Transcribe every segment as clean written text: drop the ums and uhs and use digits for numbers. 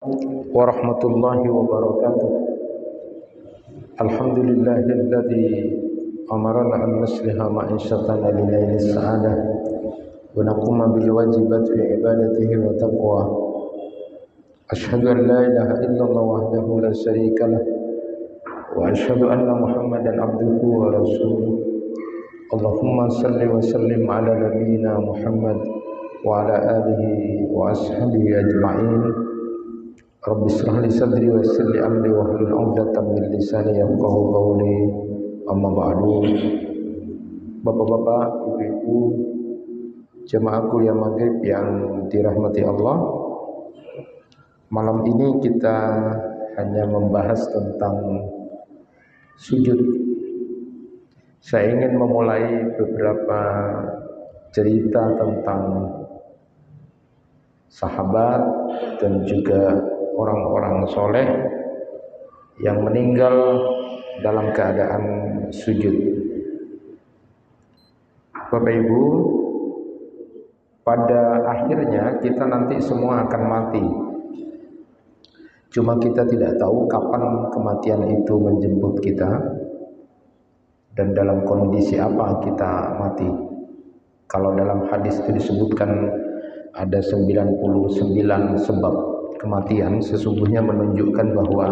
warahmatullahi wabarakatuh. Alhamdulillahilladzi amarana an nusliha ma'isyatana linailis sa'adah wa naquma bil wajibat fi ibadatihi wa taqwa. Asyhadu an la ilaha illallah wahdahu la syarika lah wa asyhadu anna Muhammadan abduhu wa rasuluh. Allahumma salli wa sallim ala nabiyyina Muhammad wa ala alihi wa ashabihi ajma'in. Rabbi shrah li sadri wa yassir li amri wa hlul 'uqdatam min lisani yafqahu qawli. Amma ba'du. Bapak-bapak, ibu-ibu, jemaah kuliah maghrib yang dirahmati Allah, malam ini kita hanya membahas tentang sujud. Saya ingin memulai beberapa cerita tentang sahabat dan juga orang-orang soleh yang meninggal dalam keadaan sujud. Bapak Ibu, pada akhirnya kita nanti semua akan mati. Cuma kita tidak tahu kapan kematian itu menjemput kita dan dalam kondisi apa kita mati. Kalau dalam hadis itu disebutkan ada 99 sebab kematian, sesungguhnya menunjukkan bahwa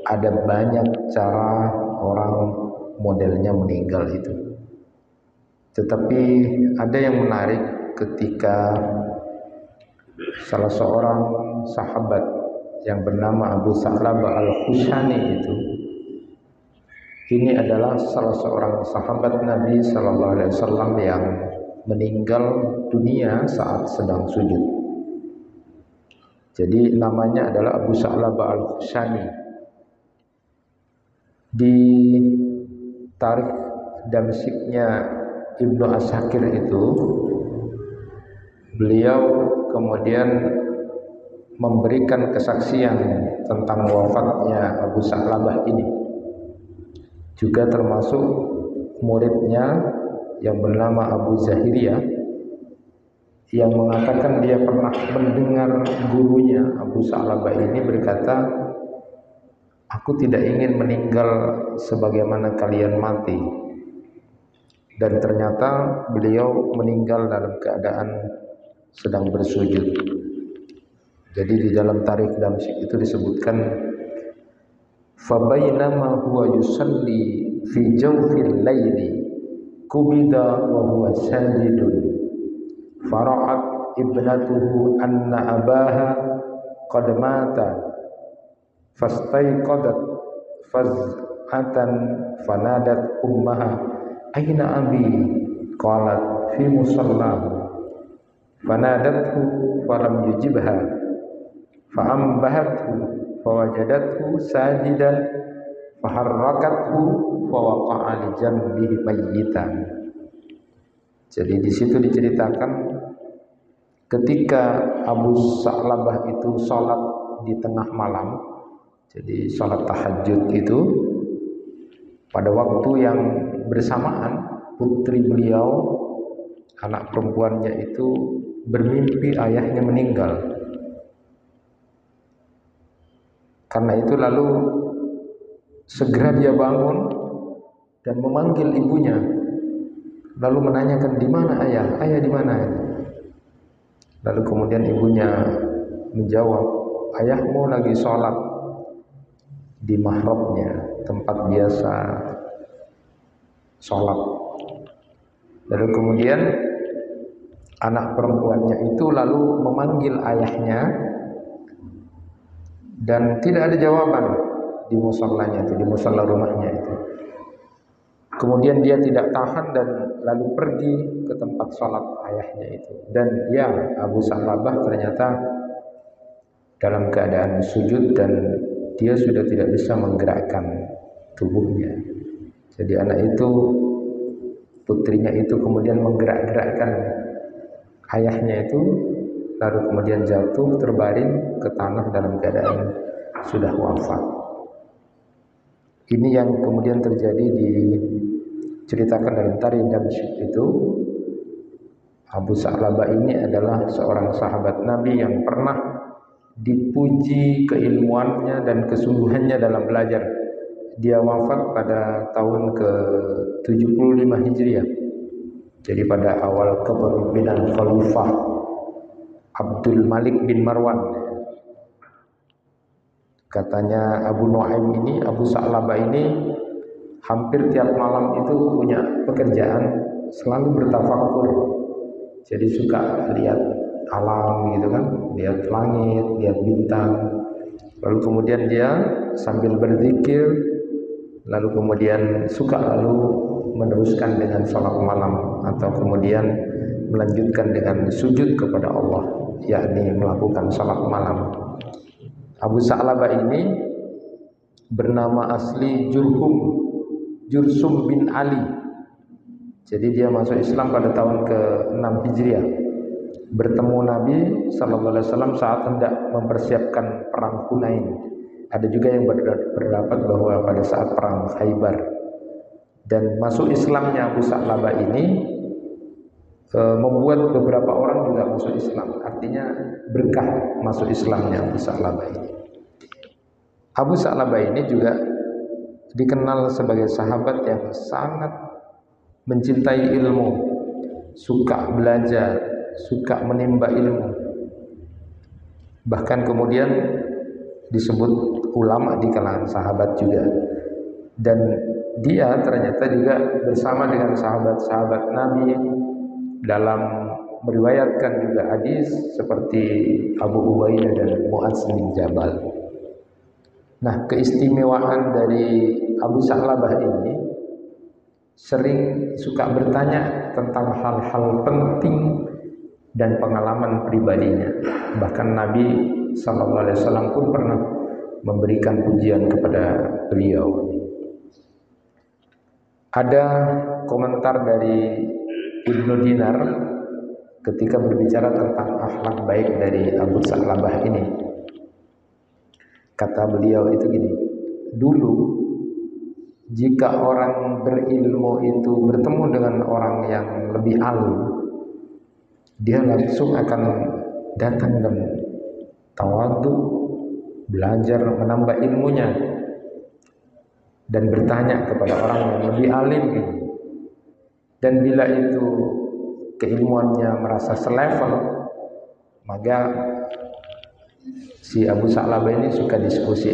ada banyak cara orang modelnya meninggal itu. Tetapi ada yang menarik ketika salah seorang sahabat yang bernama Abu Sa'labah Al-Khushani itu, ini adalah salah seorang sahabat Nabi Sallallahu Alaihi Wasallam yang meninggal dunia saat sedang sujud. Jadi namanya adalah Abu Sa'labah Al-Khushani. Di tarikh Damsyiknya Ibnu Asakir itu, beliau kemudian memberikan kesaksian tentang wafatnya Abu Sa'labah ini. Juga termasuk muridnya yang bernama Abu Zahiriyah yang mengatakan dia pernah mendengar gurunya Abu Sa'labah ini berkata, "Aku tidak ingin meninggal sebagaimana kalian mati." Dan ternyata beliau meninggal dalam keadaan sedang bersujud. Jadi di dalam tarikh Damsyik itu disebutkan, "Fabainama huwa yusalli fi jawfil laili kubida wa huwa sajidun fara'at ibnatuhu anna abaha qad mata fastaiqadat faz'atan fanadat ummaha aina abi qalat fi musallahu fanadathu falam yujibha fa'ambahathu fawajadathu sajidan faharrakathu fawaqa'a li jambihi mayyitan." Jadi di situ diceritakan ketika Abu Sa'labah itu sholat di tengah malam, jadi sholat tahajud itu, pada waktu yang bersamaan putri beliau, anak perempuannya itu bermimpi ayahnya meninggal. Karena itu lalu segera dia bangun dan memanggil ibunya, lalu menanyakan, "Di mana ayah? Ayah di mana?" Lalu kemudian ibunya menjawab, "Ayahmu lagi sholat di mihrabnya, tempat biasa sholat." Lalu kemudian anak perempuannya itu lalu memanggil ayahnya dan tidak ada jawaban di musallanya itu, di musalla rumahnya itu. Kemudian dia tidak tahan dan lalu pergi ke tempat sholat ayahnya itu. Dan ya, Abu Sa'labah ternyata dalam keadaan sujud dan dia sudah tidak bisa menggerakkan tubuhnya. Jadi anak itu, putrinya itu kemudian menggerak-gerakkan ayahnya itu, lalu kemudian jatuh terbaring ke tanah dalam keadaan sudah wafat. Ini yang kemudian terjadi diceritakan dalam tarikh Damsyik itu. Abu Sa'labah ini adalah seorang sahabat Nabi yang pernah dipuji keilmuannya dan kesungguhannya dalam belajar. Dia wafat pada tahun ke-75 Hijriah. Jadi pada awal kepemimpinan Khalifah Abdul Malik bin Marwan. Katanya Abu Nuaim ini, Abu Sa'labah ini hampir tiap malam itu punya pekerjaan selalu bertafakur. Jadi suka lihat alam gitu kan, lihat langit, lihat bintang. Lalu kemudian dia sambil berzikir, lalu kemudian suka meneruskan dengan salat malam atau kemudian melanjutkan dengan sujud kepada Allah, yakni melakukan salat malam. Abu Sa'labah ini bernama asli Jursum bin Ali. Jadi dia masuk Islam pada tahun ke-6 Hijriah. Bertemu Nabi sallallahu alaihi wasallam saat hendak mempersiapkan perang Hunain. Ada juga yang berpendapat bahwa pada saat perang Khaybar. Dan masuk Islamnya Abu Sa'labah ini membuat beberapa orang juga masuk Islam. Artinya berkah masuk Islamnya Abu Sa'labah ini. Abu Sa'labah ini juga dikenal sebagai sahabat yang sangat mencintai ilmu, suka belajar, suka menimba ilmu. Bahkan kemudian disebut ulama di kalangan sahabat juga. Dan dia ternyata juga bersama dengan sahabat-sahabat Nabi dalam meriwayatkan juga hadis seperti Abu Ubaidah dan Mu'adz bin Jabal. Nah, keistimewaan dari Abu Sa'labah ini sering suka bertanya tentang hal-hal penting dan pengalaman pribadinya. Bahkan Nabi sallallahu alaihi wasallam pun pernah memberikan pujian kepada beliau. Ada komentar dari Ibnu Dinar ketika berbicara tentang akhlak baik dari Abu Sa'labah ini. Kata beliau itu gini, dulu jika orang berilmu itu bertemu dengan orang yang lebih alim, dia langsung akan datang dan tawadhu, belajar menambah ilmunya dan bertanya kepada orang yang lebih alim ini. Dan bila itu keilmuannya merasa selevel, maka si Abu Sa'labah ini suka diskusi.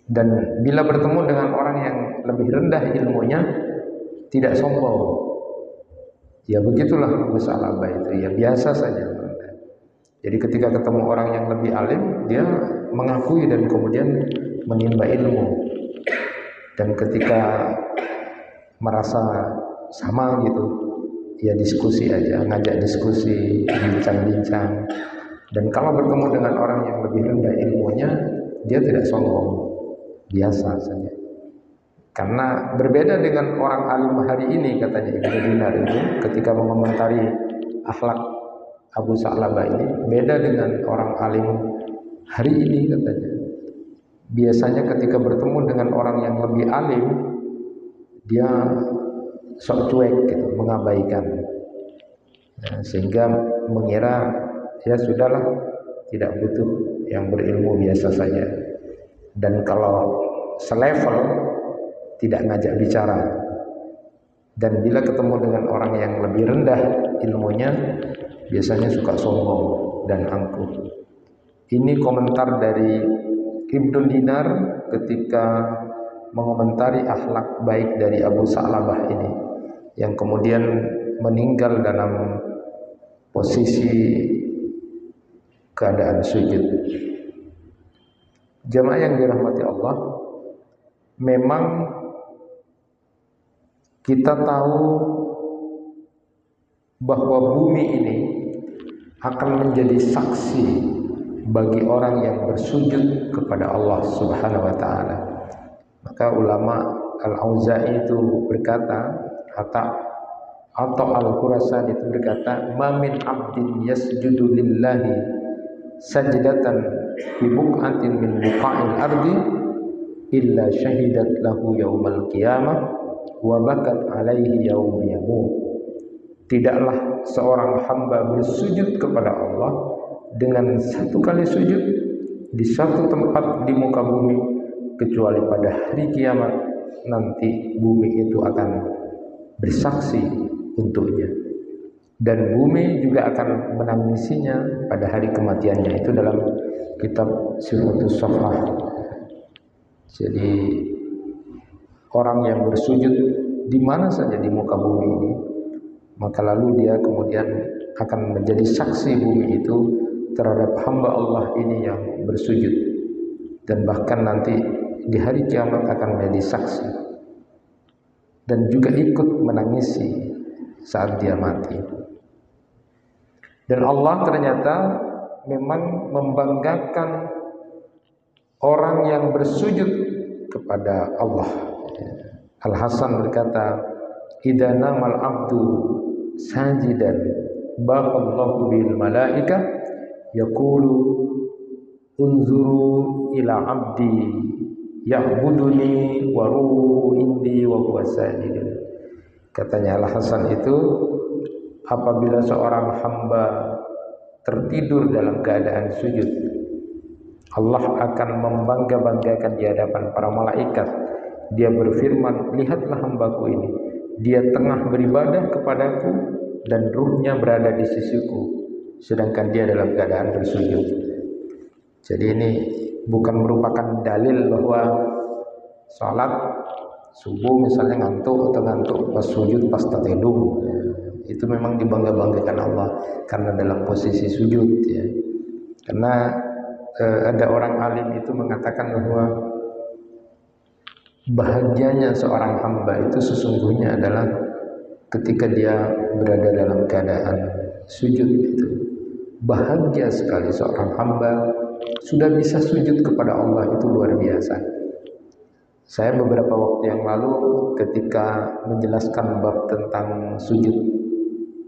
Dan bila bertemu dengan orang yang lebih rendah ilmunya, tidak sombong. Ya begitulah Abu Sa'labah itu, ya biasa saja. Jadi ketika ketemu orang yang lebih alim, dia mengakui dan kemudian menimba ilmu. Dan ketika merasa sama gitu, ya diskusi aja, ngajak diskusi, bincang-bincang. Dan kalau bertemu dengan orang yang lebih rendah ilmunya, dia tidak sombong, biasa saja. Karena berbeda dengan orang alim hari ini, katanya Ibnu Dinar itu, ketika mengomentari akhlak Abu Sa'labah ini, beda dengan orang alim hari ini katanya. Biasanya ketika bertemu dengan orang yang lebih alim, dia sok cuek gitu, mengabaikan, ya, sehingga mengira ya sudahlah, tidak butuh yang berilmu, biasa saja. Dan kalau selevel tidak ngajak bicara. Dan bila ketemu dengan orang yang lebih rendah ilmunya, biasanya suka sombong dan angkuh. Ini komentar dari Ibnu Dinar ketika mengomentari akhlak baik dari Abu Sa'labah ini, yang kemudian meninggal dalam posisi keadaan sujud. Jamaah yang dirahmati Allah, memang kita tahu bahwa bumi ini akan menjadi saksi bagi orang yang bersujud kepada Allah Subhanahu wa taala. Maka ulama Al-Auza'i itu berkata, atau Al-Khurasani itu berkata, "Ma min 'abdin yasjudu lillahi sajdatan fi buq'atin min buqa'il ardi illa syahidat lahu yaumal qiyamah wa bakat alaihi yauma yamut." Tidaklah seorang hamba bersujud kepada Allah dengan satu kali sujud di satu tempat di muka bumi, kecuali pada hari kiamat nanti bumi itu akan bersaksi untuknya, dan bumi juga akan menangisinya pada hari kematiannya. Itu dalam kitab Sifatus Shafah. Jadi orang yang bersujud di mana saja di muka bumi ini, maka lalu dia kemudian akan menjadi saksi bumi itu terhadap hamba Allah ini yang bersujud, dan bahkan nanti di hari kiamat akan menjadi saksi dan juga ikut menangisi saat dia mati. Dan Allah ternyata memang membanggakan orang yang bersujud kepada Allah. Al-Hasan berkata, "Idza namal 'abdu sajidan baqallahu bil malaika yaqulu unzuru ila 'abdi ya'buduni wa ruhu indi wa huwa sajid." Katanya Al-Hasan itu, apabila seorang hamba tertidur dalam keadaan sujud, Allah akan membangga-banggakan di hadapan para malaikat. Dia berfirman, "Lihatlah hambaku ini, dia tengah beribadah kepadaku dan ruhnya berada di sisiku, sedangkan dia dalam keadaan bersujud." Jadi ini bukan merupakan dalil bahwa salat subuh misalnya ngantuk pas sujud pas tertidur, itu memang dibangga-banggakan Allah karena dalam posisi sujud, ya. Karena ada orang alim itu mengatakan bahwa bahagianya seorang hamba itu sesungguhnya adalah ketika dia berada dalam keadaan sujud. Itu bahagia sekali seorang hamba sudah bisa sujud kepada Allah, itu luar biasa. Saya beberapa waktu yang lalu ketika menjelaskan bab tentang sujud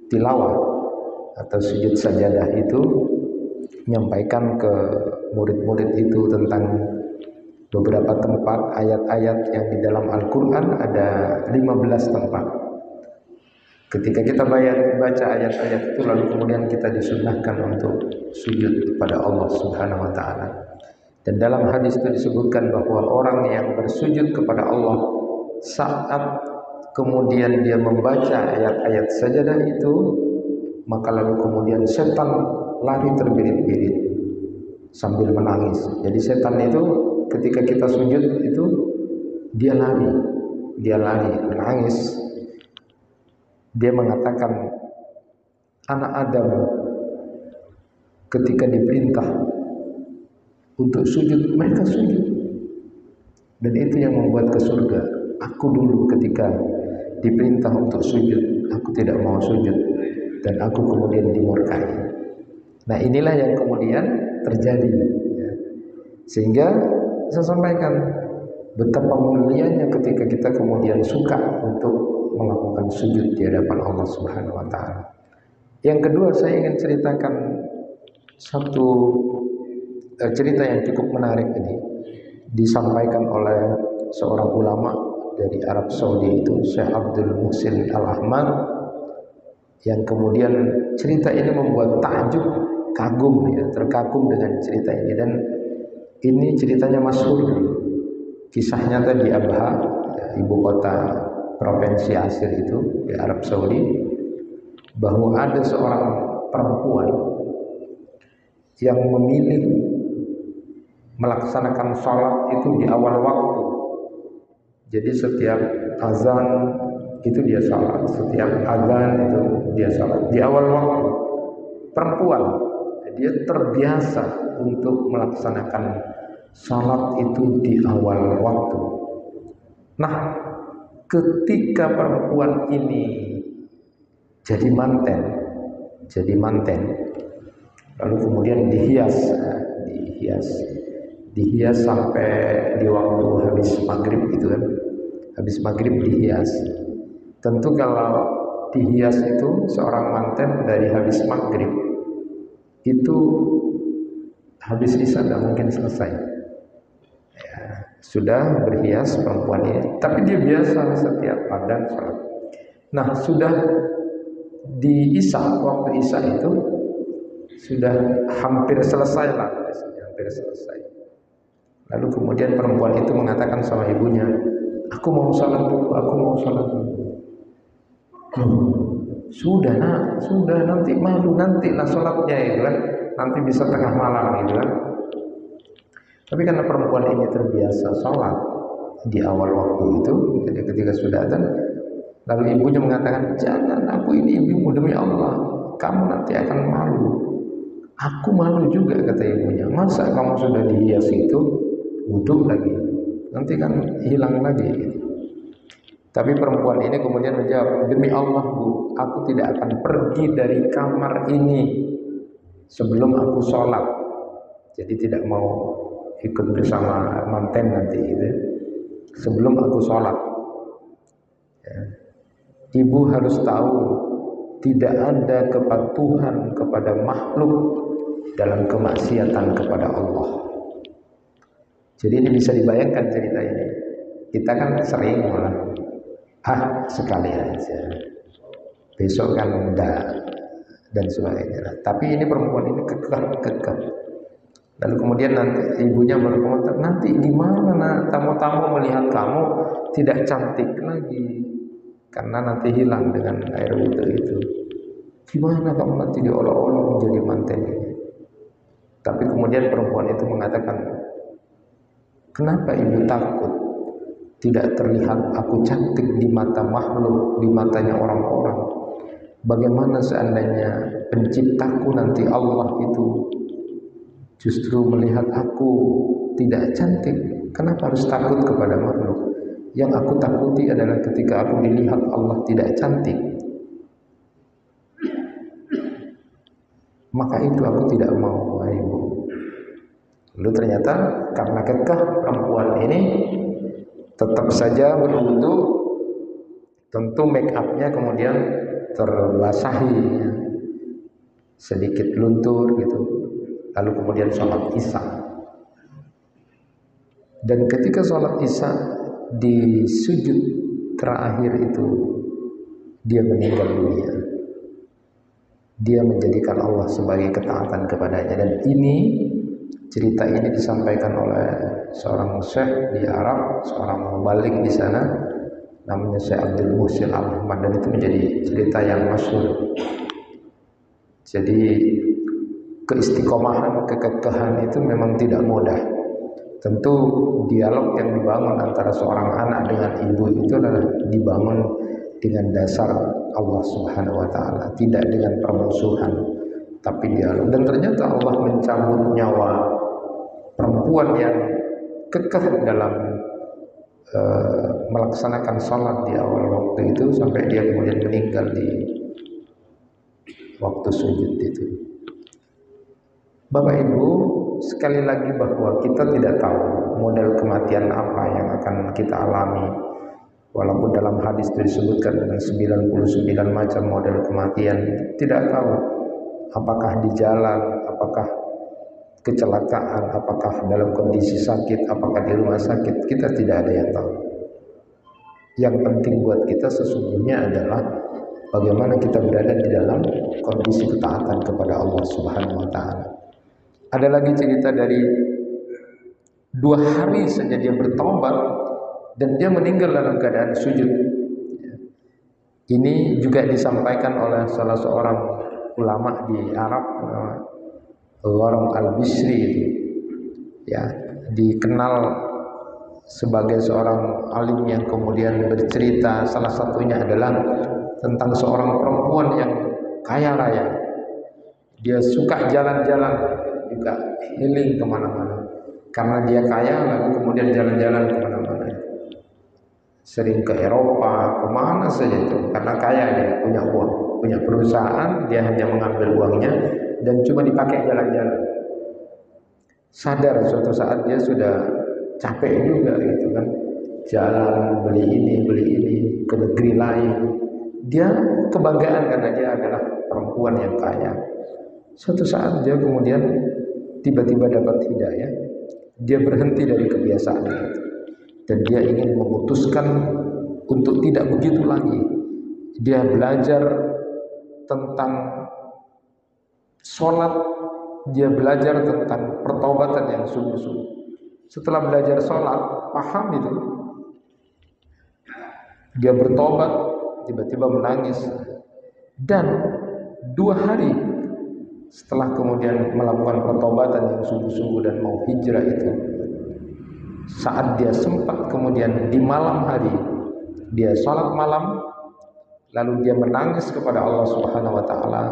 tilawah atau sujud sajadah itu, menyampaikan ke murid-murid itu tentang beberapa tempat ayat-ayat yang di dalam Al-Quran. Ada 15 tempat. Ketika kita baca ayat-ayat itu, lalu kemudian kita disunnahkan untuk sujud kepada Allah Subhanahu wa ta'ala. Dan dalam hadis itu disebutkan bahwa orang yang bersujud kepada Allah saat kemudian dia membaca ayat-ayat sajadah itu, maka lalu kemudian setan lari terbirit-birit sambil menangis. Jadi setan itu ketika kita sujud itu dia lari menangis. Dia mengatakan, anak Adam ketika diperintah untuk sujud, mereka sujud, dan itu yang membuat ke surga. Aku dulu ketika diperintah untuk sujud, aku tidak mau sujud, dan aku kemudian dimurkai. Nah, inilah yang kemudian terjadi, ya. Sehingga saya sampaikan betapa mulianya ketika kita kemudian suka untuk melakukan sujud di hadapan Allah Subhanahu wa ta'ala. Yang kedua, saya ingin ceritakan satu cerita yang cukup menarik. Ini disampaikan oleh seorang ulama dari Arab Saudi, itu Syekh Abdul Muhsin Al-Ahmad, yang kemudian cerita ini membuat takjub, kagum, ya, terkagum dengan cerita ini. Dan ini ceritanya masyhur. Kisahnya tadi Abha, ya, ibu kota provinsi Asir itu di Arab Saudi, bahwa ada seorang perempuan yang memilih melaksanakan sholat itu di awal waktu. Jadi setiap azan itu dia sholat, setiap azan itu dia sholat di awal waktu. Perempuan, dia terbiasa untuk melaksanakan sholat itu di awal waktu. Nah, ketika perempuan ini jadi manten, lalu kemudian dihias sampai di waktu habis maghrib gitu kan, habis maghrib dihias. Tentu kalau dihias itu seorang manten dari habis maghrib itu habis isya tidak mungkin selesai, ya, sudah berhias perempuan ini, tapi dia biasa setiap adzan sholat. Nah, sudah di isya, waktu isya itu sudah hampir selesai lah, hampir selesai. Lalu kemudian perempuan itu mengatakan sama ibunya, aku mau sholat dulu, aku mau sholat dulu. Sudah nak, sudah, nanti malu, nantilah sholatnya itu kan, nanti bisa tengah malam gitu kan. Tapi karena perempuan ini terbiasa sholat di awal waktu itu, jadi ketika sudah adzan, lalu ibunya mengatakan, jangan, aku ini ibumu demi Allah, kamu nanti akan malu. Aku malu juga, kata ibunya. Masa kamu sudah dihias itu, wudhu lagi, nanti kan hilang lagi gitu. Tapi perempuan ini kemudian menjawab, demi Allah Bu, aku tidak akan pergi dari kamar ini sebelum aku sholat. Jadi tidak mau ikut bersama manten nanti gitu, sebelum aku sholat ya. Ibu harus tahu, tidak ada kepatuhan kepada makhluk dalam kemaksiatan kepada Allah. Jadi ini bisa dibayangkan cerita ini. Kita kan sering malah, sekali aja, besok kan enggak, dan sebagainya. Tapi ini perempuan ini kekeh. Lalu kemudian nanti ibunya berkomentar, nanti gimana nak, tamu-tamu melihat kamu tidak cantik lagi, karena nanti hilang dengan air wudhu itu. Gimana kamu nanti diolok-olok menjadi manten ini? Tapi kemudian perempuan itu mengatakan, kenapa ibu takut tidak terlihat aku cantik di mata makhluk, di matanya orang-orang? Bagaimana seandainya penciptaku nanti Allah itu justru melihat aku tidak cantik? Kenapa harus takut kepada makhluk? Yang aku takuti adalah ketika aku dilihat Allah tidak cantik, maka itu aku tidak mau, ibu. Lalu ternyata karena kekeh perempuan ini tetap saja berwudu, tentu make upnya kemudian terbasahi, sedikit luntur gitu. Lalu kemudian sholat isya. Dan ketika sholat isya di sujud terakhir itu dia meninggal dunia. Dia menjadikan Allah sebagai ketaatan kepadanya. Dan cerita ini disampaikan oleh seorang syekh di Arab, seorang mubalik di sana, namanya Syekh Abdul Muhsin Al-Ahmad, dan itu menjadi cerita yang masyhur. Jadi keistiqomahan, kekekehan itu memang tidak mudah. Tentu dialog yang dibangun antara seorang anak dengan ibu itu adalah dibangun dengan dasar Allah Subhanahu wa taala, tidak dengan permusuhan, tapi dialog. Dan ternyata Allah mencabut nyawa perempuan yang kekeh dalam melaksanakan sholat di awal waktu itu sampai dia kemudian meninggal di waktu sujud itu. Bapak Ibu, sekali lagi bahwa kita tidak tahu model kematian apa yang akan kita alami. Walaupun dalam hadis itu disebutkan dengan 99 macam model kematian, tidak tahu apakah di jalan, apakah kecelakaan, apakah dalam kondisi sakit, apakah di rumah sakit, kita tidak ada yang tahu. Yang penting buat kita sesungguhnya adalah bagaimana kita berada di dalam kondisi ketaatan kepada Allah Subhanahu wa taala. Ada lagi cerita dari 2 hari saja dia bertobat dan dia meninggal dalam keadaan sujud. Ini juga disampaikan oleh salah seorang ulama di Arab, Warang Al-Bisri itu, ya, dikenal sebagai seorang alim yang kemudian bercerita. Salah satunya adalah tentang seorang perempuan yang kaya raya. Dia suka jalan-jalan, juga healing kemana-mana. Karena dia kaya, lalu kemudian jalan-jalan kemana-mana. Sering ke Eropa, kemana saja itu, karena kaya, dia punya uang, punya perusahaan, dia hanya mengambil uangnya dan cuma dipakai jalan-jalan. Sadar suatu saat dia sudah capek juga gitu kan, jalan beli ini ke negeri lain. Dia kebanggaan karena dia adalah perempuan yang kaya. Suatu saat dia kemudian tiba-tiba dapat hidayah, dia berhenti dari kebiasaan itu. Dan dia ingin memutuskan untuk tidak begitu lagi. Dia belajar tentang sholat, dia belajar tentang pertobatan yang sungguh-sungguh. Setelah belajar sholat, paham itu, dia bertobat, tiba-tiba menangis. Dan 2 hari setelah kemudian melakukan pertobatan yang sungguh-sungguh dan mau hijrah itu, saat dia sempat kemudian di malam hari dia sholat malam, lalu dia menangis kepada Allah Subhanahu wa Ta'ala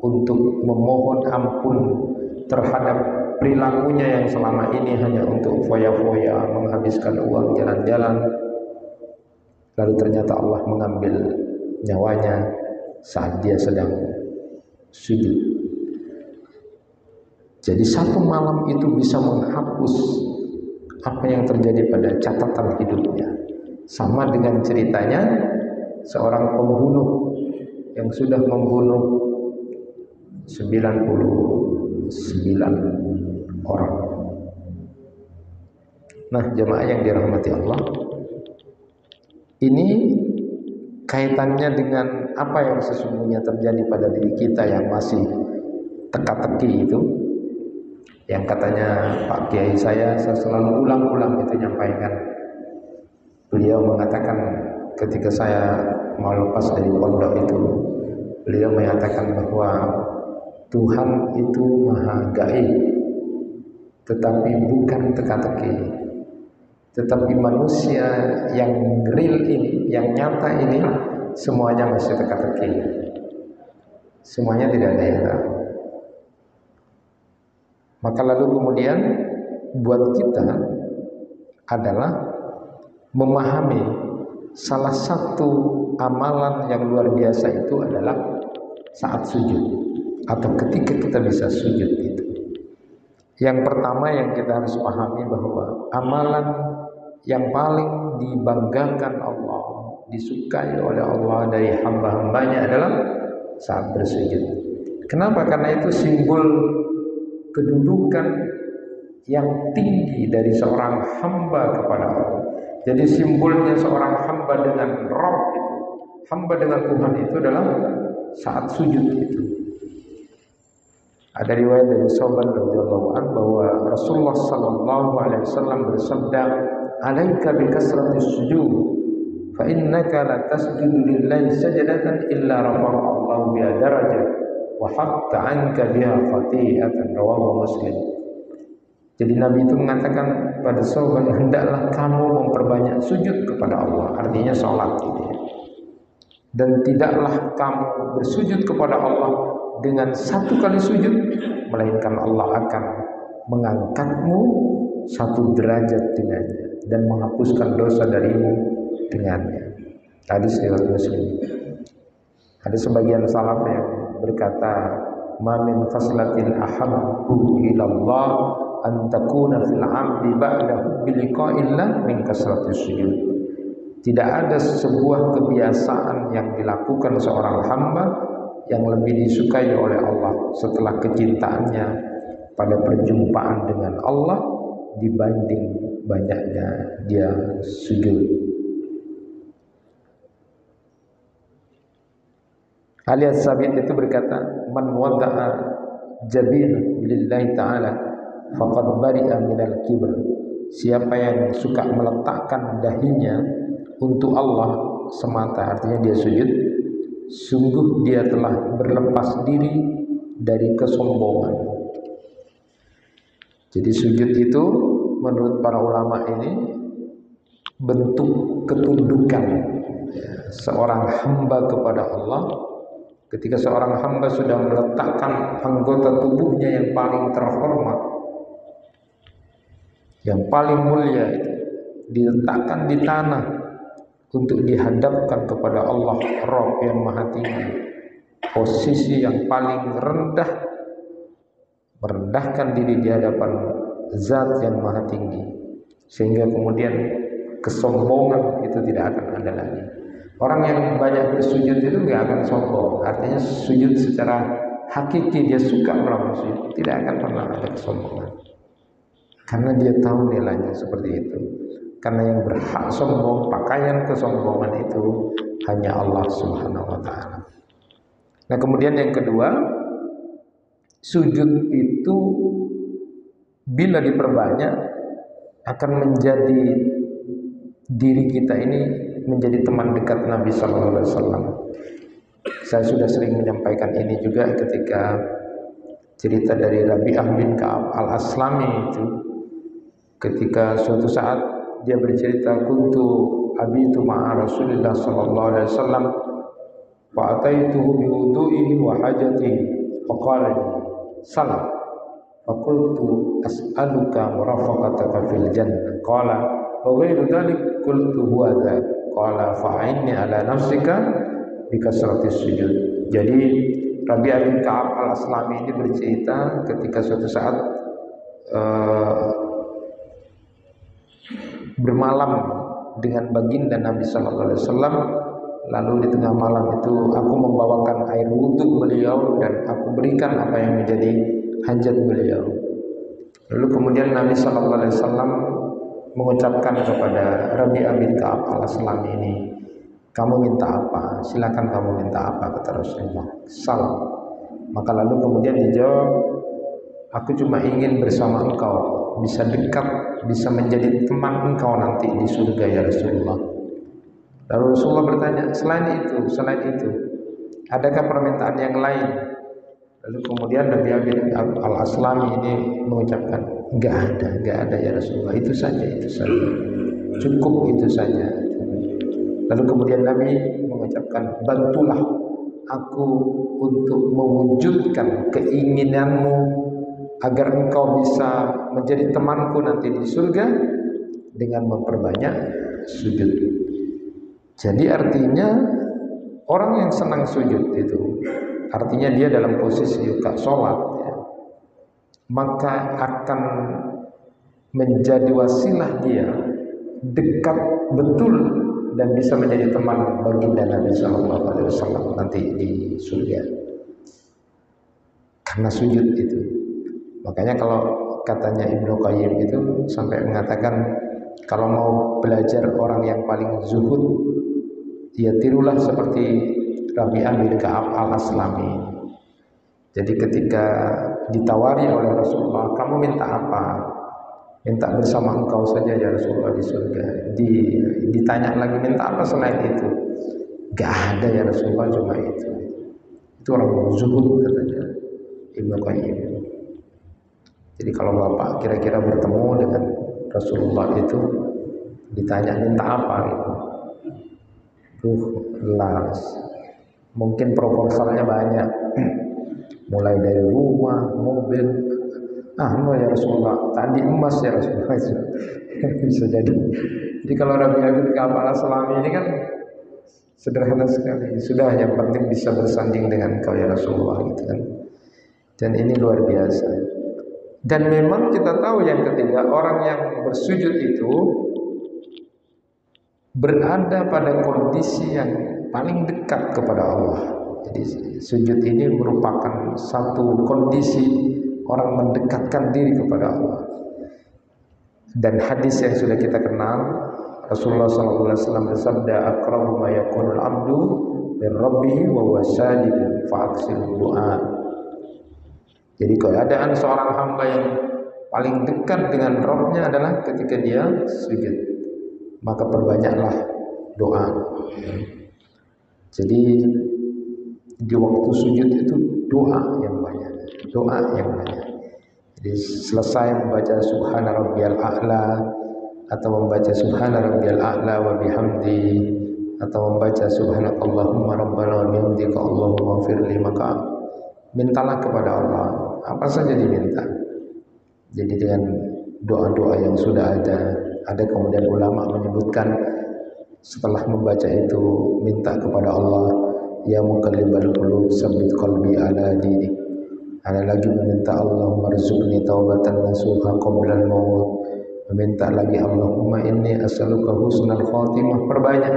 untuk memohon ampun terhadap perilakunya yang selama ini hanya untuk foya-foya, menghabiskan uang jalan-jalan. Lalu ternyata Allah mengambil nyawanya saat dia sedang sujud. Jadi satu malam itu bisa menghapus apa yang terjadi pada catatan hidupnya. Sama dengan ceritanya seorang pembunuh yang sudah membunuh 99 orang. Nah, jemaah yang dirahmati Allah, ini kaitannya dengan apa yang sesungguhnya terjadi pada diri kita yang masih teka-teki itu, yang katanya Pak Kiai saya selalu ulang-ulang itu nyampaikan. Beliau mengatakan ketika saya mau lepas dari pondok itu, beliau mengatakan bahwa Tuhan itu maha gaib, tetapi bukan teka-teki. Tetapi manusia yang real ini, yang nyata ini, semuanya masih teka-teki. Semuanya tidak ada yang tahu. Maka lalu kemudian buat kita adalah memahami salah satu amalan yang luar biasa itu adalah saat sujud atau ketika kita bisa sujud itu. Yang pertama yang kita harus pahami bahwa amalan yang paling dibanggakan Allah, disukai oleh Allah dari hamba-hambanya adalah saat bersujud. Kenapa? Karena itu simbol kedudukan yang tinggi dari seorang hamba kepada Allah. Jadi simbolnya seorang hamba dengan Rabb itu, hamba dengan Tuhan itu adalah saat sujud itu. Ada riwayat dari Sauban radhiyallahu anhu bahwa Rasulullah sallallahu alaihi wasallam bersabda, "Alaika bi kasratis sujud, fa innaka la tasjudu lillahi sajdatan illa rafa'a Allahu biha darajah wa hatta 'anka biha khati'atan." Rawahu Muslim. Jadi Nabi itu mengatakan pada Sauban, hendaklah kamu memperbanyak sujud kepada Allah, artinya sholat gitu ya. Dan tidaklah kamu bersujud kepada Allah dengan satu kali sujud, melainkan Allah akan mengangkatmu satu derajat dengannya dan menghapuskan dosa darimu dengannya. Hadis riwayat Muslim. Ada sebagian salaf yang berkata, "Ma min khaslatin ahabbu ila Allah an takuna fil 'abdi ba'da hubbi liqa'illah min kasratis sujud." Tidak ada sebuah kebiasaan yang dilakukan seorang hamba yang lebih disukai oleh Allah setelah kecintaannya pada perjumpaan dengan Allah dibanding banyaknya dia sujud. Ali As-Sabit itu berkata, "Man wada'a jabin lillahi ta'ala faqad bari'a minal kibr." Siapa yang suka meletakkan dahinya untuk Allah semata, artinya dia sujud, sungguh dia telah berlepas diri dari kesombongan. Jadi sujud itu menurut para ulama ini bentuk ketundukan seorang hamba kepada Allah. Ketika seorang hamba sudah meletakkan anggota tubuhnya yang paling terhormat, yang paling mulia itu diletakkan di tanah untuk dihadapkan kepada Allah Rabb yang Maha Tinggi, posisi yang paling rendah, merendahkan diri di hadapan Zat yang Maha Tinggi, sehingga kemudian kesombongan itu tidak akan ada lagi. Orang yang banyak bersujud itu nggak akan sombong, artinya sujud secara hakiki, dia suka melakukan sujud, tidak akan pernah ada kesombongan, karena dia tahu nilainya seperti itu. Karena yang berhak sombong, pakaian kesombongan itu hanya Allah Subhanahu wa Ta'ala. Nah, kemudian yang kedua, sujud itu bila diperbanyak akan menjadi diri kita ini menjadi teman dekat Nabi Sallallahu Alaihi Wasallam. Saya sudah sering menyampaikan ini juga ketika cerita dari Rabi'ah bin Ka'ab al-Aslami itu, ketika suatu saat dia bercerita, kuntu abitu ma'a Rasulillah Sallallahu Alaihi Wasallam fa ataituhu bi wudu'ihi wa hajatihi faqala salam faqultu as'aluka murafaqataka fil jannah qala wa ghairu dhalik qultu huwa dhak qala fa'inni ala nafsika bi kasratis sujud. Jadi Rabi'ah bin Ka'ab al-Aslami ini bercerita ketika suatu saat bermalam dengan baginda Nabi Sallallahu Alaihi Wasallam. Lalu di tengah malam itu aku membawakan air wudhu beliau dan aku berikan apa yang menjadi hajat beliau. Lalu kemudian Nabi Sallallahu Alaihi Wasallam mengucapkan kepada Rabi'ah bin Ka'ab al-Aslami ini, kamu minta apa? Silakan kamu minta apa, kata Rasulullah. Salam. Maka lalu kemudian dijawab, aku cuma ingin bersama engkau, bisa dekat, bisa menjadi teman engkau nanti di surga ya Rasulullah. Lalu Rasulullah bertanya, selain itu, adakah permintaan yang lain? Lalu kemudian Rabi'ah bin al-Aslami ini mengucapkan, enggak ada ya Rasulullah, itu saja, cukup itu saja. Lalu kemudian Nabi mengucapkan, bantulah aku untuk mewujudkan keinginanmu agar engkau bisa menjadi temanku nanti di surga dengan memperbanyak sujud. Jadi artinya orang yang senang sujud itu artinya dia dalam posisi juga sholat ya, maka akan menjadi wasilah dia dekat betul dan bisa menjadi teman baginda Nabi Sallallahu Alaihi Wasallam nanti di surga karena sujud itu. Makanya kalau katanya Ibnu Qayyim itu sampai mengatakan, kalau mau belajar orang yang paling zuhud, ya tirulah seperti Rabi'ah bin Ka'ab al-Aslami. Jadi ketika ditawari oleh Rasulullah, kamu minta apa? Minta bersama engkau saja ya Rasulullah di surga. Ditanya lagi, minta apa selain itu? Gak ada ya Rasulullah, cuma itu. Itu orang zuhud katanya Ibnu Qayyim. Jadi kalau Bapak kira-kira bertemu dengan Rasulullah itu, ditanya minta apa gitu, las, mungkin proposalnya banyak, mulai dari rumah, mobil. No ya Rasulullah, tadi emas ya Rasulullah. Bisa jadi. Jadi kalau Rabi'ah bin Ka'ab al-Aslami ini kan sederhana sekali. Sudah, yang penting bisa bersanding dengan kau ya Rasulullah gitu kan. Dan ini luar biasa. Dan memang kita tahu yang ketiga, orang yang bersujud itu berada pada kondisi yang paling dekat kepada Allah. Jadi sujud ini merupakan satu kondisi orang mendekatkan diri kepada Allah. Dan hadis yang sudah kita kenal, Rasulullah SAW bersabda, aqrabu ma yakunul abdu min rabbih wa huwa sajidun fa'aksiru du'a. Jadi keadaan seorang hamba yang paling dekat dengan Rabb-nya adalah ketika dia sujud. Maka perbanyaklah doa. Jadi di waktu sujud itu doa yang banyak. Jadi selesai membaca Subhana Rabbiyal A'la, atau membaca Subhana Rabbiyal A'la wa bihamdi, atau membaca Subhanakallahumma Rabbana wa bihamdika Allahumma firli, maka mintalah kepada Allah apa saja diminta. Jadi dengan doa-doa yang sudah ada kemudian ulama menyebutkan setelah membaca itu minta kepada Allah, ya muqallibal qulub tsabbit qalbi ala dinik. Ada lagi meminta Allahumma rzuqni taubatan nasuha qabla al-maut. Meminta lagi Allahumma inni as'aluka husnal khatimah. Perbanyak.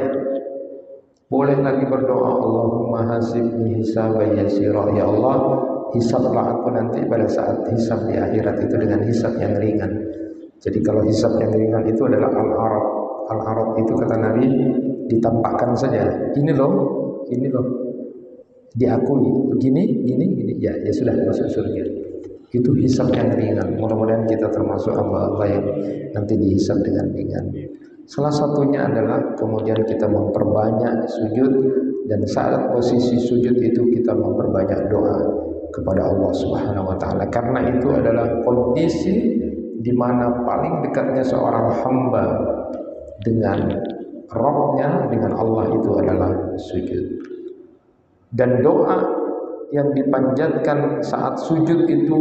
Boleh lagi berdoa Allahumma hasibni hisaban yasira. Ya Allah, hisablah aku nanti pada saat hisab di akhirat itu dengan hisab yang ringan. Jadi kalau hisab yang ringan itu adalah al-arad. Al-arad itu kata Nabi ditampakkan saja. Ini loh. diakui gini ya sudah masuk surga. Itu hisab yang ringan. Mudah-mudahan kita termasuk hamba-hamba yang nanti dihisab dengan ringan. Salah satunya adalah kemudian kita memperbanyak sujud, dan saat posisi sujud itu kita memperbanyak doa kepada Allah Subhanahu wa taala, karena itu adalah kondisi di mana paling dekatnya seorang hamba dengan Rabbnya, dengan Allah, itu adalah sujud. Dan doa yang dipanjatkan saat sujud itu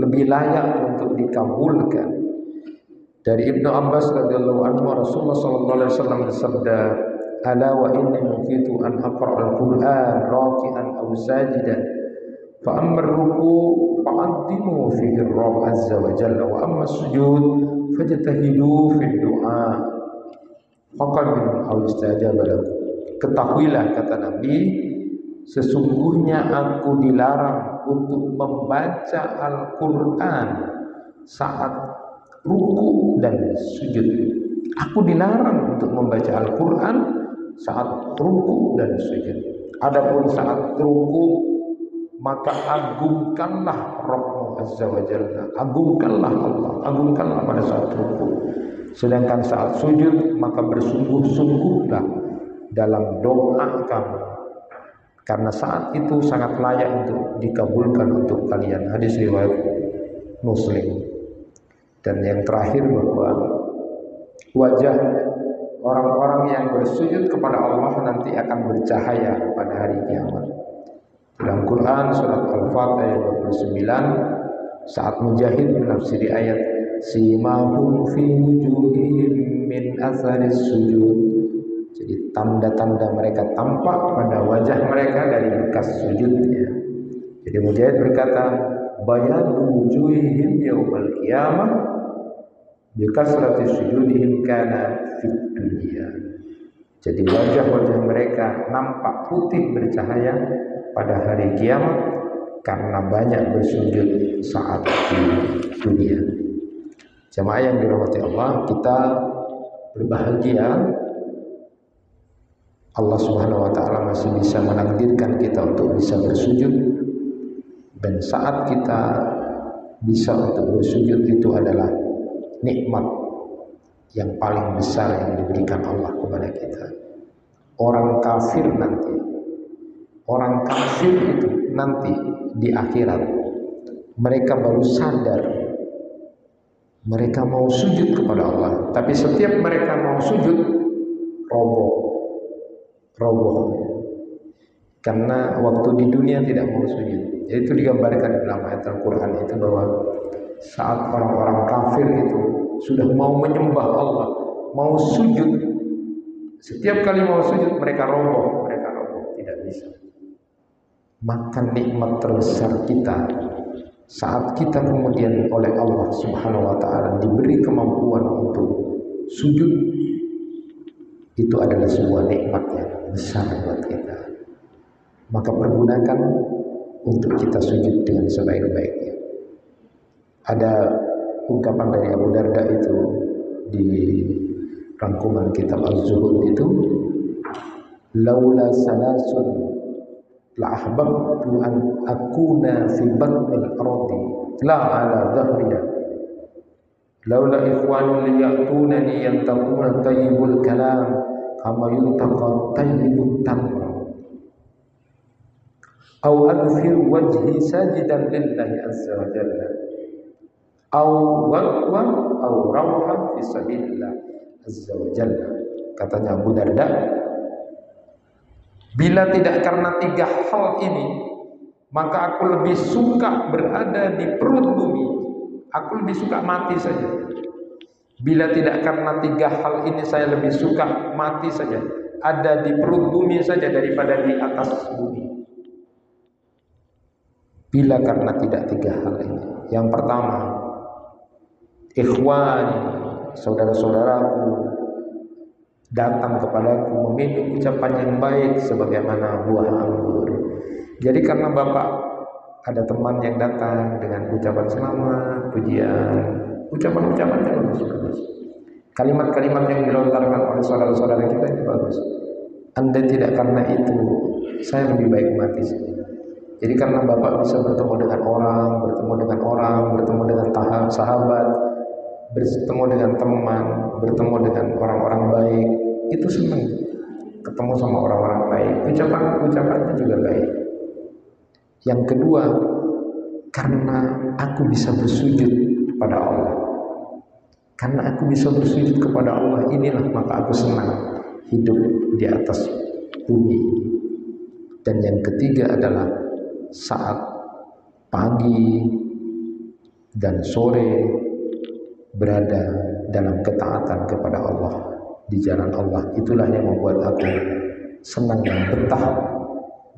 lebih layak untuk dikabulkan. Dari Ibnu Abbas radhiyallahu anhu, Rasulullah sallallahu alaihi wasallam bersabda, "Ala wa inni nuhitu an aqra'al Qur'an raki'an aw sajidan, fa amma ar-ruku' fa'addimu fihi ar-Rabb azza wa jalla, wa amma as-sujud fajtahidu fi ad-du'a faqabil aw istajaba lakum." Ketahuilah, kata Nabi, sesungguhnya aku dilarang untuk membaca Al-Quran saat ruku dan sujud. Aku dilarang untuk membaca Al-Quran saat ruku dan sujud. Adapun saat ruku, maka agungkanlah Rabbmu azza wa jalla, agungkanlah Allah, agungkanlah pada saat ruku. Sedangkan saat sujud, maka bersungguh-sungguhlah dalam doa kamu, karena saat itu sangat layak untuk dikabulkan untuk kalian. Hadis riwayat Muslim. Dan yang terakhir, bahwa wajah orang-orang yang bersujud kepada Allah nanti akan bercahaya pada hari kiamat. Dalam Quran surat Al-Fatihah ayat 29, saat Mujahid menafsiri ayat simahum fi wujuhihim min atharis sujud, jadi tanda-tanda mereka tampak pada wajah mereka dari bekas sujudnya. Jadi Mujahid berkata, bayadu wujuhihim yaumal qiyamah bikasrati sujudihim kana fid dunya. Jadi wajah-wajah mereka nampak putih bercahaya pada hari kiamat karena banyak bersujud saat di dunia. Jemaah yang dirahmati Allah, kita berbahagia Allah Subhanahu wa taala masih bisa menakdirkan kita untuk bisa bersujud, dan saat kita bisa untuk bersujud itu adalah nikmat yang paling besar yang diberikan Allah kepada kita. Orang kafir itu nanti di akhirat mereka baru sadar mereka mau sujud kepada Allah, tapi setiap mereka mau sujud roboh, karena waktu di dunia tidak mau sujud. Jadi itu digambarkan dalam ayat Al-Quran itu, bahwa saat orang-orang kafir itu sudah mau menyembah Allah, mau sujud, setiap kali mau sujud mereka roboh, tidak bisa. Maka nikmat terbesar kita saat kita kemudian oleh Allah Subhanahu wa taala diberi kemampuan untuk sujud, itu adalah sebuah nikmat yang besar buat kita. Maka pergunakan untuk kita sujud dengan sebaik-baiknya. Ada ungkapan dari Abu Darda itu di rangkuman kitab Az-Zuhud itu, laula salasun la ahbabtu an akuna fi batnil ardi la ala dhahriya, laula ikhwanun liyatunani yantakuna tayyibul kalam kama yuntaqa tayyibut tamr, aw adfir wajhi sajidan lillahi azza wa jalla, aw waqwa aw rawha fi sabilillah azza wa jalla. Katanya Abu Darda, bila tidak karena tiga hal ini, maka aku lebih suka berada di perut bumi, aku lebih suka mati saja. Bila tidak karena tiga hal ini, saya lebih suka mati saja, ada di perut bumi saja daripada di atas bumi. Bila karena tidak tiga hal ini. Yang pertama, ikhwani, saudara-saudaraku datang kepadaku meminum ucapan yang baik sebagaimana buah anggur. Jadi karena Bapak ada teman yang datang dengan ucapan selamat, pujian, ucapan-ucapan yang bagus. Kalimat-kalimat yang dilontarkan oleh saudara-saudara kita itu bagus. andai tidak karena itu saya lebih baik mati saja. Jadi karena Bapak bisa bertemu dengan orang, bertemu dengan sahabat, bertemu dengan teman, bertemu dengan orang-orang baik, itu senang. Ketemu sama orang-orang baik, ucapannya juga baik. Yang kedua, karena aku bisa bersujud kepada Allah. Karena aku bisa bersujud kepada Allah, inilah maka aku senang hidup di atas bumi. Dan yang ketiga adalah saat pagi dan sore berada dalam ketaatan kepada Allah di jalan Allah, itulah yang membuat aku senang dan betah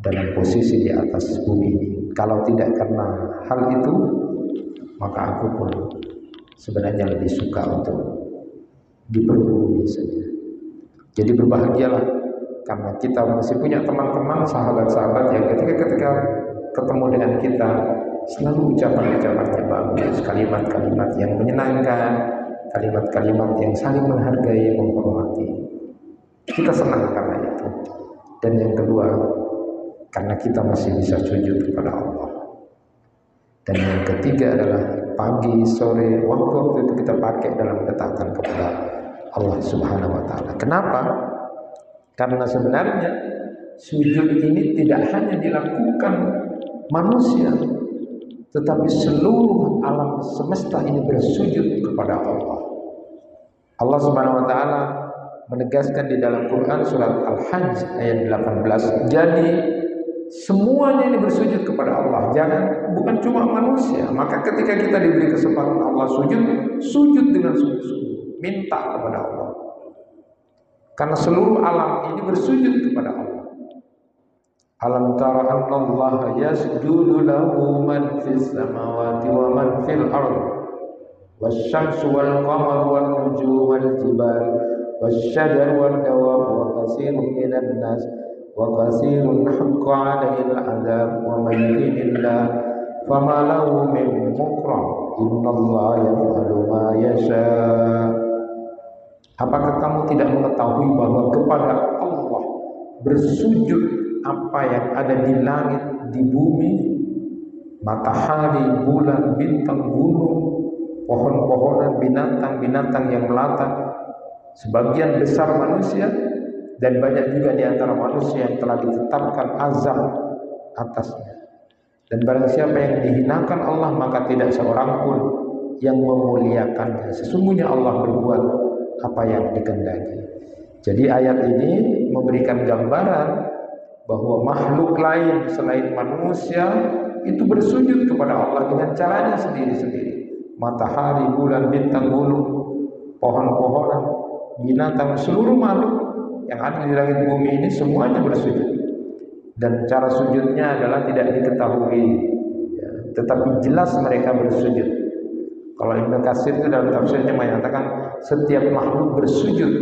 dalam posisi di atas bumi ini. Kalau tidak karena hal itu, maka aku pun sebenarnya lebih suka untuk di perut bumi saja. Jadi berbahagialah karena kita masih punya teman-teman, sahabat-sahabat yang ketika ketemu dengan kita selalu ucapan-ucapannya bagus, kalimat-kalimat yang menyenangkan, kalimat-kalimat yang saling menghargai, menghormati. Kita senang karena itu. Dan yang kedua, karena kita masih bisa sujud kepada Allah. Dan yang ketiga adalah pagi, sore, waktu-waktu itu kita pakai dalam ketaatan kepada Allah Subhanahu wa taala. Kenapa? Karena sebenarnya sujud ini tidak hanya dilakukan manusia, tetapi seluruh alam semesta ini bersujud kepada Allah. Allah Subhanahu wa taala menegaskan di dalam Quran surat Al-Hajj ayat 18, jadi semuanya ini bersujud kepada Allah. Jangan, bukan cuma manusia. Maka ketika kita diberi kesempatan Allah sujud dengan sungguh-sungguh, minta kepada Allah. Karena seluruh alam ini bersujud kepada Allah. Alam tara annallaha yasjudu lahu man fis samawati wa man fil ardh wasyamsu wal qamaru wan nujumu wal jibal wasyajaru wad dawab wa katsirun minan nas wa katsirun haqqa 'alaihi al-'adzab wa may yuhinillah fama lahu min mukram innallaha yaf'alu ma yasha. Apakah kamu tidak mengetahui bahwa kepada Allah bersujud apa yang ada di langit, di bumi, matahari, bulan, bintang, gunung, pohon-pohonan, binatang-binatang yang melata, sebagian besar manusia, dan banyak juga di antara manusia yang telah ditetapkan azab atasnya. Dan barang siapa yang dihinakan Allah, maka tidak seorang pun yang memuliakannya. Sesungguhnya Allah berbuat apa yang dikehendaki. Jadi ayat ini memberikan gambaran bahwa makhluk lain selain manusia itu bersujud kepada Allah dengan caranya sendiri-sendiri. Matahari, bulan, bintang, gunung, pohon-pohonan, binatang, seluruh makhluk yang ada di langit bumi ini semuanya bersujud. Dan cara sujudnya adalah tidak diketahui, ya, tetapi jelas mereka bersujud. Kalau Ibnu Katsir itu dalam tafsirnya menyatakan setiap makhluk bersujud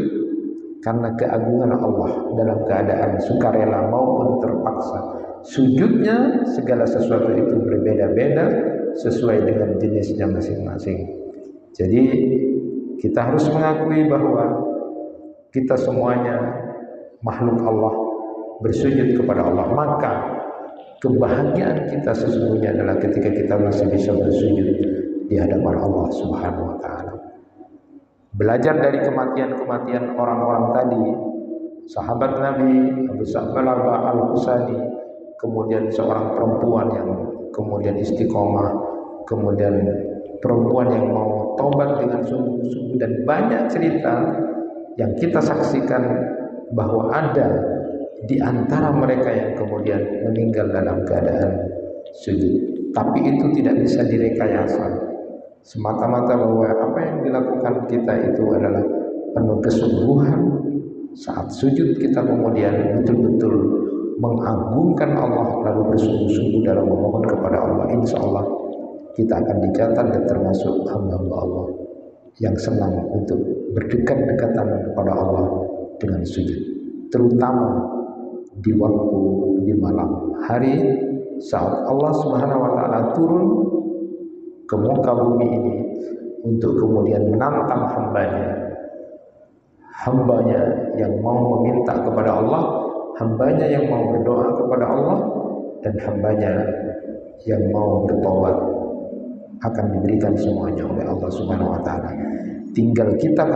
karena keagungan Allah dalam keadaan sukarela maupun terpaksa. Sujudnya segala sesuatu itu berbeda-beda sesuai dengan jenisnya masing-masing. Jadi kita harus mengakui bahwa kita semuanya makhluk Allah bersujud kepada Allah. Maka kebahagiaan kita sesungguhnya adalah ketika kita masih bisa bersujud di hadapan Allah Subhanahu wa taala. Belajar dari kematian-kematian orang-orang tadi, sahabat Nabi Abu Sa'labah Al-Khusani, kemudian seorang perempuan yang kemudian istiqomah, kemudian perempuan yang mau tobat dengan sungguh-sungguh, dan banyak cerita yang kita saksikan bahwa ada di antara mereka yang kemudian meninggal dalam keadaan sujud. Tapi itu tidak bisa direkayasa. Semata-mata bahwa apa yang dilakukan kita itu adalah penuh kesungguhan. Saat sujud kita kemudian betul-betul mengagungkan Allah, lalu bersungguh-sungguh dalam memohon kepada Allah. Insya Allah kita akan dicatat dan termasuk hamba-hamba Allah yang senang untuk berdekat-dekatan kepada Allah dengan sujud, terutama di waktu di malam hari saat Allah Subhanahu wa taala turun ke muka bumi ini untuk kemudian menantang hambanya yang mau meminta kepada Allah hambanya yang mau berdoa kepada Allah dan hambanya yang mau bertobat akan diberikan semuanya oleh Allah Subhanahu wa taala. Tinggal kita